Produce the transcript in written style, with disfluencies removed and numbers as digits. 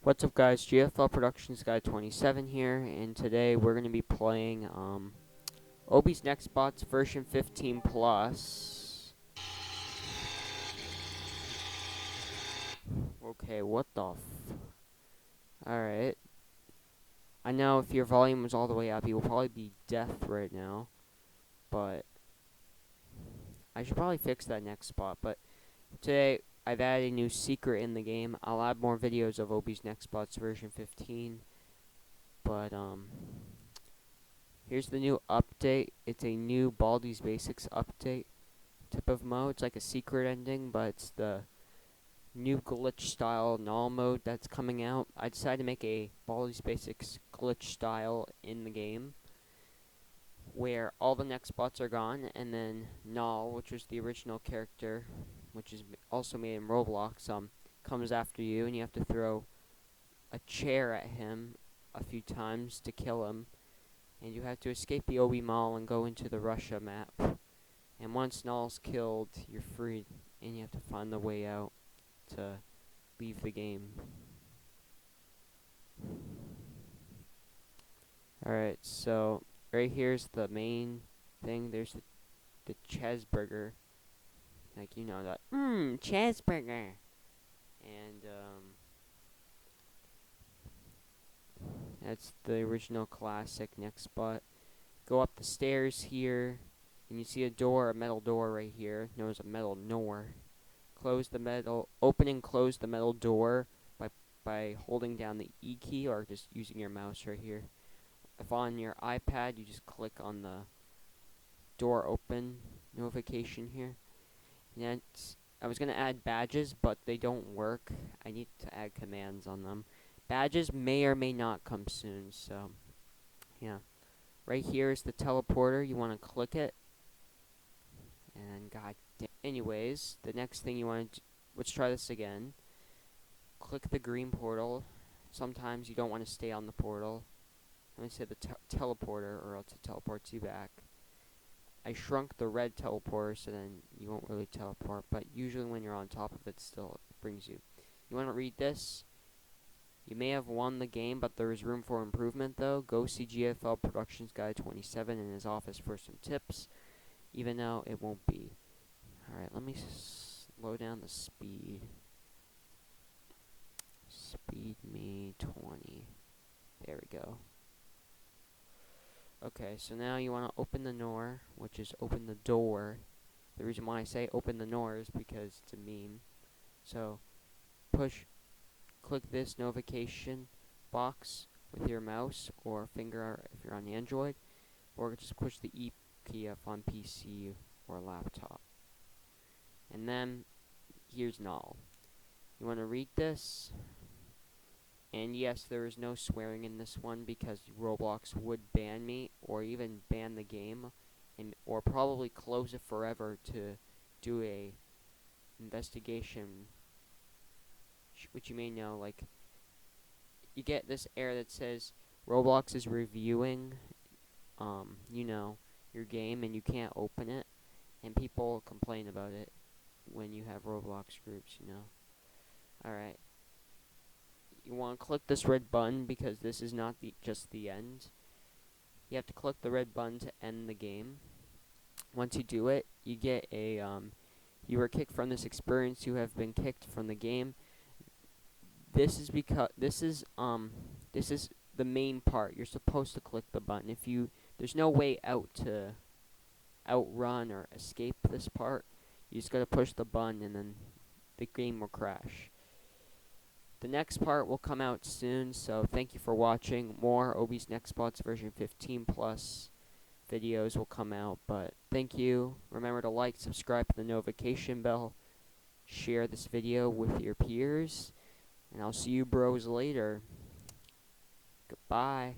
What's up, guys? GFL Productions Guy 27 here, and today we're going to be playing Obi's Nextbots version 15 Plus. Okay, what the Alright. I know if your volume was all the way up, you will probably be deaf right now, but I should probably fix that next spot. But today, I've added a new secret in the game. I'll add more videos of Obi's Nextbots version 15, but here's the new update. It's a new Baldi's Basics update type of mode. It's like a secret ending, but it's the new glitch style null mode that's coming out. I decided to make a Baldi's Basics glitch style in the game where all the next bots are gone, and then Null, which was the original character, which is also made in Roblox, comes after you, and you have to throw a chair at him a few times to kill him, and you have to escape the Obi Mall and go into the Russia map. And once Null's killed, you're free, and you have to find the way out to leave the game. Alright, so right here's the main thing. There's the cheeseburger. Like, you know that, cheeseburger. And, that's the original classic next spot. Go up the stairs here, and you see a metal door right here, known as a metal door. Open and close the metal door by holding down the E key or just using your mouse right here. If on your iPad, you just click on the door open notification here. Next, I was going to add badges, but they don't work. I need to add commands on them. Badges may or may not come soon, so yeah. Right here is the teleporter. You want to click it. And god damn. Anyways, the next thing you want to do, let's try this again. Click the green portal. Sometimes you don't want to stay on the portal. Let me say the teleporter, or else it teleports you back. I shrunk the red teleporter so then you won't really teleport, but usually when you're on top of it, still it brings you. You want to read this? You may have won the game, but there is room for improvement, though. Go see GFL Productions Guy 27 in his office for some tips, even though it won't be. Alright, let me slow down the speed. Speed me 20. There we go. Okay, so now you want to open the door, which is open the door. The reason why I say open the door is because it's a meme. So, click this notification box with your mouse or finger if you're on Android, or just push the E key up on PC or laptop. And then, here's Null. You want to read this. And yes, there is no swearing in this one because Roblox would ban me or even ban the game or probably close it forever to do a investigation, which you may know. Like, you get this error that says Roblox is reviewing you know, your game and you can't open it, and people complain about it when you have Roblox groups, you know. Alright. You want to click this red button because this is not just the end. You have to click the red button to end the game. Once you do it, you get a you were kicked from this experience. You have been kicked from the game. This is because this is the main part. You're supposed to click the button. There's no way out to outrun or escape this part. You just gotta push the button and then the game will crash. The next part will come out soon, so thank you for watching. More Obi's Nextbots version 15 Plus videos will come out, but thank you. Remember to like, subscribe to the notification bell, share this video with your peers, and I'll see you bros later. Goodbye.